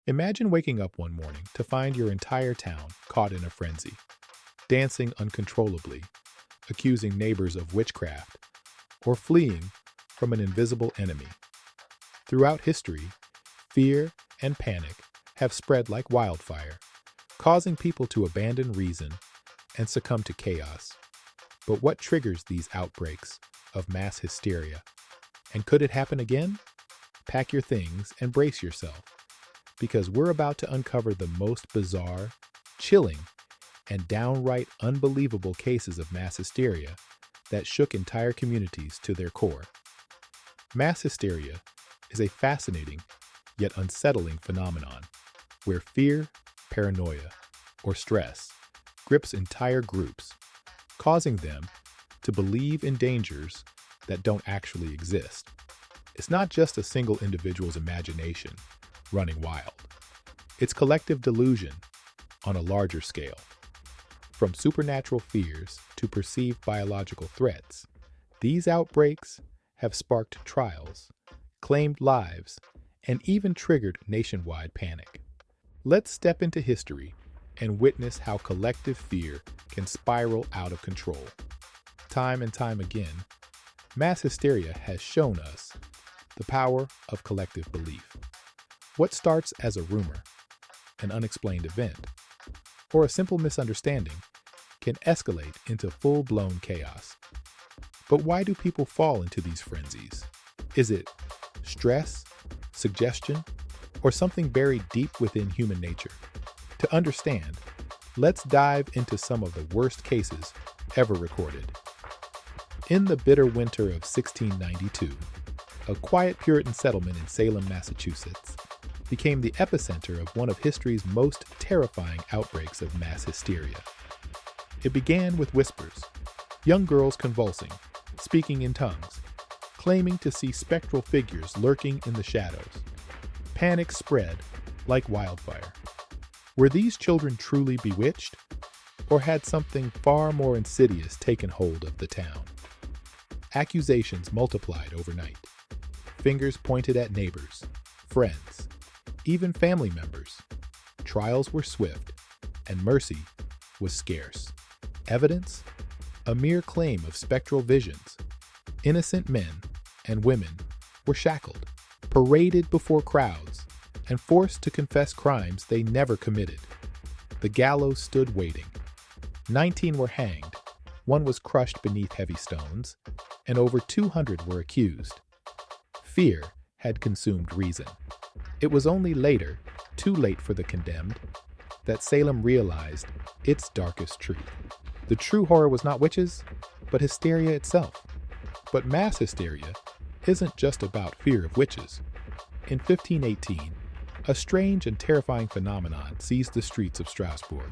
Imagine waking up one morning to find your entire town caught in a frenzy, dancing uncontrollably, accusing neighbors of witchcraft, or fleeing from an invisible enemy. Throughout history, fear and panic have spread like wildfire, causing people to abandon reason and succumb to chaos. But what triggers these outbreaks of mass hysteria? And could it happen again? Pack your things and brace yourself, because we're about to uncover the most bizarre, chilling, and downright unbelievable cases of mass hysteria that shook entire communities to their core. Mass hysteria is a fascinating yet unsettling phenomenon where fear, paranoia, or stress grips entire groups, causing them to believe in dangers that don't actually exist. It's not just a single individual's imagination running wild. It's collective delusion on a larger scale. From supernatural fears to perceived biological threats, these outbreaks have sparked trials, claimed lives, and even triggered nationwide panic. Let's step into history and witness how collective fear can spiral out of control. Time and time again, mass hysteria has shown us the power of collective belief. What starts as a rumor, an unexplained event, or a simple misunderstanding can escalate into full-blown chaos. But why do people fall into these frenzies? Is it stress, suggestion, or something buried deep within human nature? To understand, let's dive into some of the worst cases ever recorded. In the bitter winter of 1692, a quiet Puritan settlement in Salem, Massachusetts, became the epicenter of one of history's most terrifying outbreaks of mass hysteria. It began with whispers, young girls convulsing, speaking in tongues, claiming to see spectral figures lurking in the shadows. Panic spread like wildfire. Were these children truly bewitched, or had something far more insidious taken hold of the town? Accusations multiplied overnight. Fingers pointed at neighbors, friends, even family members. Trials were swift, and mercy was scarce. Evidence? A mere claim of spectral visions. Innocent men and women were shackled, paraded before crowds, and forced to confess crimes they never committed. The gallows stood waiting. 19 were hanged, one was crushed beneath heavy stones, and over 200 were accused. Fear had consumed reason. It was only later, too late for the condemned, that Salem realized its darkest truth. The true horror was not witches, but hysteria itself. But mass hysteria isn't just about fear of witches. In 1518, a strange and terrifying phenomenon seized the streets of Strasbourg.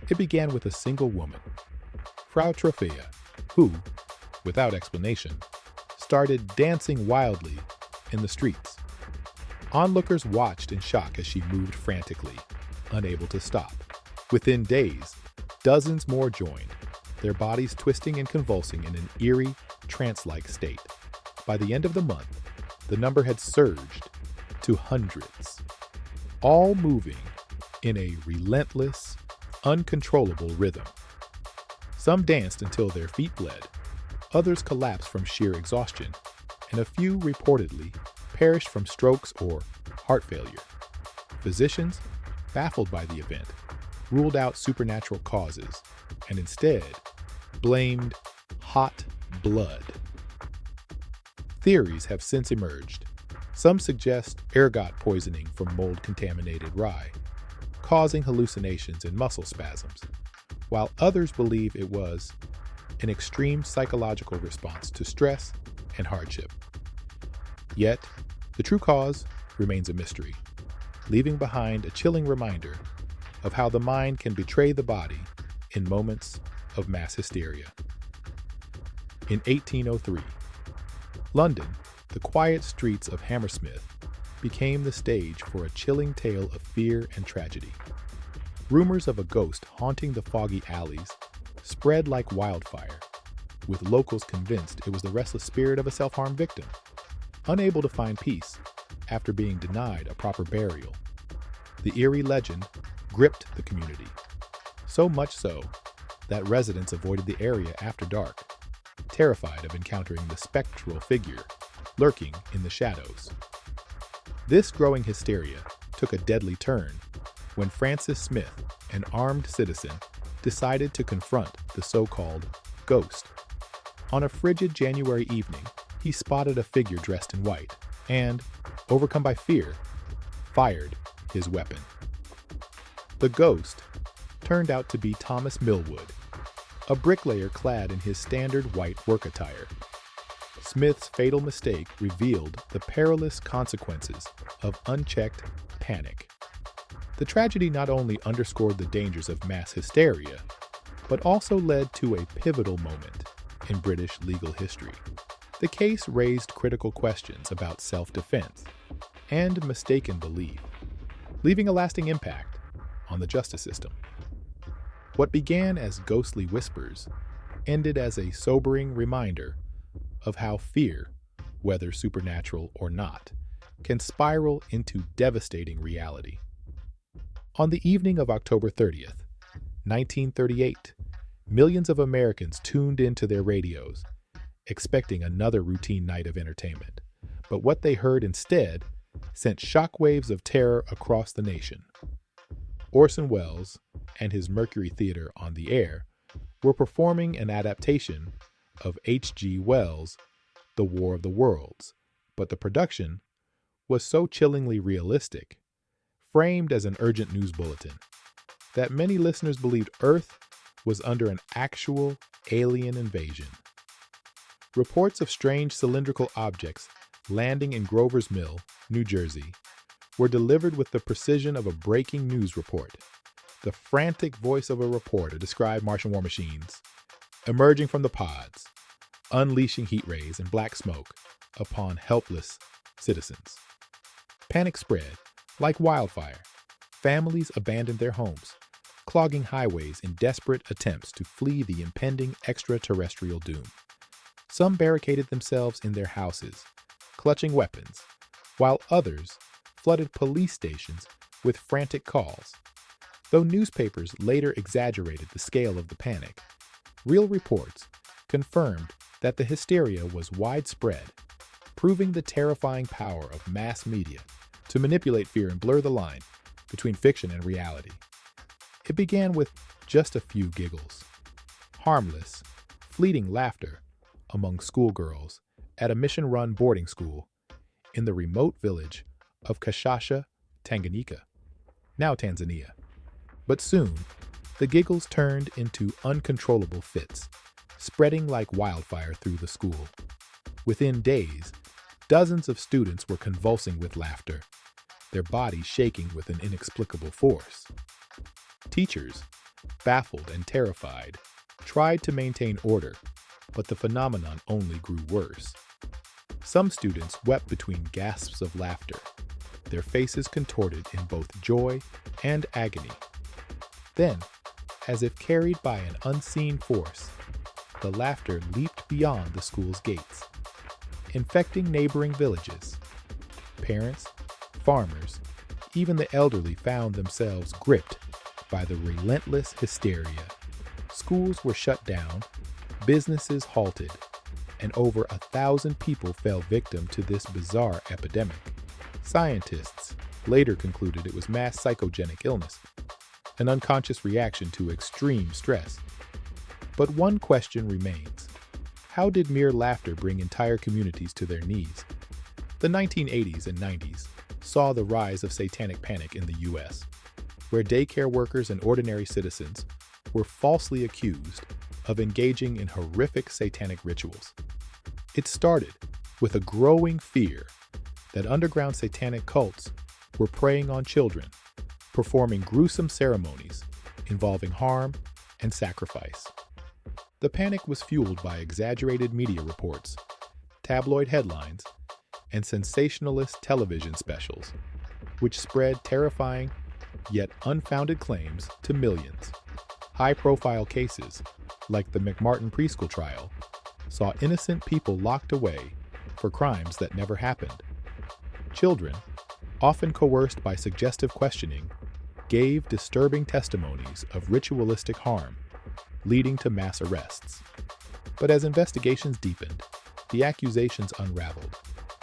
It began with a single woman, Frau Trophäa, who, without explanation, started dancing wildly in the streets. Onlookers watched in shock as she moved frantically, unable to stop. Within days, dozens more joined, their bodies twisting and convulsing in an eerie, trance-like state. By the end of the month, the number had surged to hundreds, all moving in a relentless, uncontrollable rhythm. Some danced until their feet bled, others collapsed from sheer exhaustion, and a few reportedly perished from strokes or heart failure. Physicians, baffled by the event, ruled out supernatural causes and instead blamed hot blood. Theories have since emerged. Some suggest ergot poisoning from mold-contaminated rye, causing hallucinations and muscle spasms, while others believe it was an extreme psychological response to stress and hardship. Yet, the true cause remains a mystery, leaving behind a chilling reminder of how the mind can betray the body in moments of mass hysteria. In 1803, London, the quiet streets of Hammersmith became the stage for a chilling tale of fear and tragedy. Rumors of a ghost haunting the foggy alleys spread like wildfire, with locals convinced it was the restless spirit of a self-harm victim, unable to find peace after being denied a proper burial. The eerie legend gripped the community, so much so that residents avoided the area after dark, terrified of encountering the spectral figure lurking in the shadows. This growing hysteria took a deadly turn when Francis Smith, an armed citizen, decided to confront the so-called ghost. On a frigid January evening, he spotted a figure dressed in white and, overcome by fear, fired his weapon. The ghost turned out to be Thomas Millwood, a bricklayer clad in his standard white work attire. Smith's fatal mistake revealed the perilous consequences of unchecked panic. The tragedy not only underscored the dangers of mass hysteria, but also led to a pivotal moment in British legal history. The case raised critical questions about self-defense and mistaken belief, leaving a lasting impact on the justice system. What began as ghostly whispers ended as a sobering reminder of how fear, whether supernatural or not, can spiral into devastating reality. On the evening of October 30th, 1938, millions of Americans tuned into their radios, expecting another routine night of entertainment. But what they heard instead sent shockwaves of terror across the nation. Orson Welles and his Mercury Theater on the Air were performing an adaptation of H.G. Wells' The War of the Worlds, but the production was so chillingly realistic, framed as an urgent news bulletin, that many listeners believed Earth was under an actual alien invasion. Reports of strange cylindrical objects landing in Grover's Mill, New Jersey, were delivered with the precision of a breaking news report. The frantic voice of a reporter described Martian war machines emerging from the pods, unleashing heat rays and black smoke upon helpless citizens. Panic spread like wildfire. Families abandoned their homes, clogging highways in desperate attempts to flee the impending extraterrestrial doom. Some barricaded themselves in their houses, clutching weapons, while others flooded police stations with frantic calls. Though newspapers later exaggerated the scale of the panic, real reports confirmed that the hysteria was widespread, proving the terrifying power of mass media to manipulate fear and blur the line between fiction and reality. It began with just a few giggles, harmless, fleeting laughter among schoolgirls at a mission-run boarding school in the remote village of Kashasha, Tanganyika, now Tanzania. But soon, the giggles turned into uncontrollable fits, spreading like wildfire through the school. Within days, dozens of students were convulsing with laughter, their bodies shaking with an inexplicable force. Teachers, baffled and terrified, tried to maintain order, but the phenomenon only grew worse. Some students wept between gasps of laughter, their faces contorted in both joy and agony. Then, as if carried by an unseen force, the laughter leaped beyond the school's gates, infecting neighboring villages. Parents, farmers, even the elderly found themselves gripped by the relentless hysteria. Schools were shut down, businesses halted, and over 1,000 people fell victim to this bizarre epidemic. Scientists later concluded it was mass psychogenic illness, an unconscious reaction to extreme stress. But one question remains. How did mere laughter bring entire communities to their knees? The 1980s and 90s saw the rise of satanic panic in the U.S., where daycare workers and ordinary citizens were falsely accused of engaging in horrific satanic rituals. It started with a growing fear that underground satanic cults were preying on children, performing gruesome ceremonies involving harm and sacrifice. The panic was fueled by exaggerated media reports, tabloid headlines, and sensationalist television specials, which spread terrifying yet unfounded claims to millions. High-profile cases, like the McMartin preschool trial, saw innocent people locked away for crimes that never happened. Children, often coerced by suggestive questioning, gave disturbing testimonies of ritualistic harm, leading to mass arrests. But as investigations deepened, the accusations unraveled.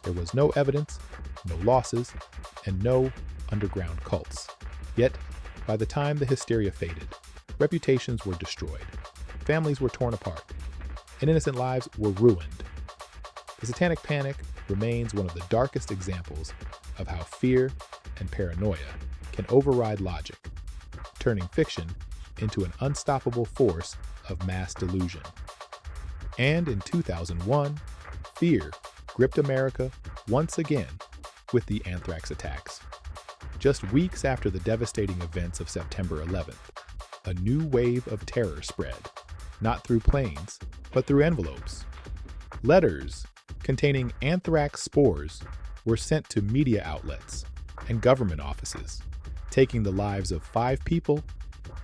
There was no evidence, no losses, and no underground cults. Yet, by the time the hysteria faded, reputations were destroyed, families were torn apart, and innocent lives were ruined. The Satanic Panic remains one of the darkest examples of how fear and paranoia can override logic, turning fiction into an unstoppable force of mass delusion. And in 2001, fear gripped America once again with the anthrax attacks. Just weeks after the devastating events of September 11th, a new wave of terror spread, not through planes, but through envelopes. Letters containing anthrax spores were sent to media outlets and government offices, taking the lives of 5 people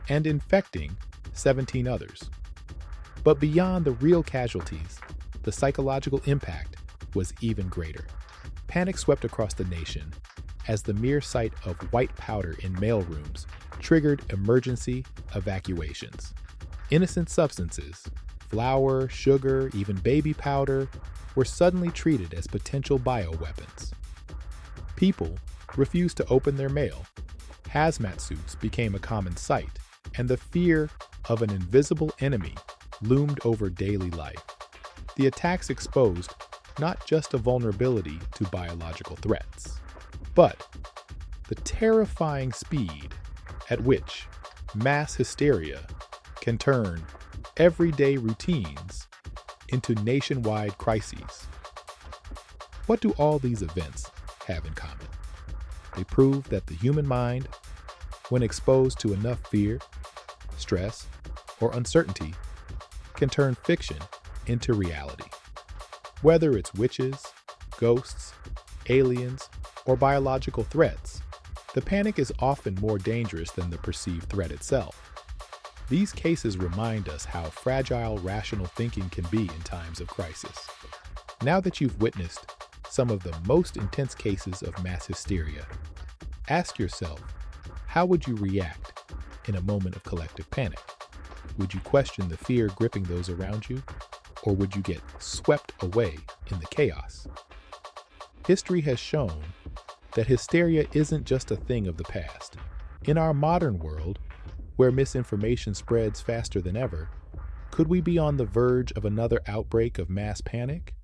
and infecting 17 others. But beyond the real casualties, the psychological impact was even greater. Panic swept across the nation as the mere sight of white powder in mailrooms triggered emergency evacuations. Innocent substances, flour, sugar, even baby powder, were suddenly treated as potential bioweapons. People refused to open their mail. Hazmat suits became a common sight, and the fear of an invisible enemy loomed over daily life. The attacks exposed not just a vulnerability to biological threats, but the terrifying speed at which mass hysteria can turn everyday routines into nationwide crises. What do all these events have in common? They prove that the human mind, when exposed to enough fear, stress, or uncertainty, can turn fiction into reality. Whether it's witches, ghosts, aliens, or biological threats, the panic is often more dangerous than the perceived threat itself. These cases remind us how fragile rational thinking can be in times of crisis. Now that you've witnessed some of the most intense cases of mass hysteria, ask yourself, how would you react in a moment of collective panic? Would you question the fear gripping those around you, or would you get swept away in the chaos? History has shown that hysteria isn't just a thing of the past. In our modern world, where misinformation spreads faster than ever, could we be on the verge of another outbreak of mass panic?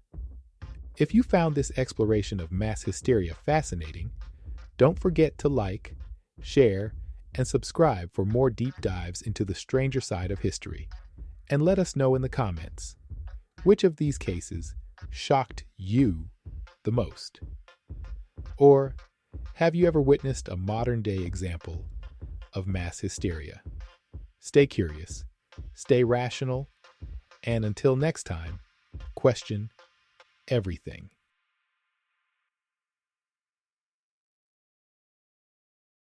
If you found this exploration of mass hysteria fascinating, don't forget to like, share, and subscribe for more deep dives into the stranger side of history. And let us know in the comments, which of these cases shocked you the most? Or have you ever witnessed a modern-day example of mass hysteria? Stay curious, stay rational, and until next time, question everything.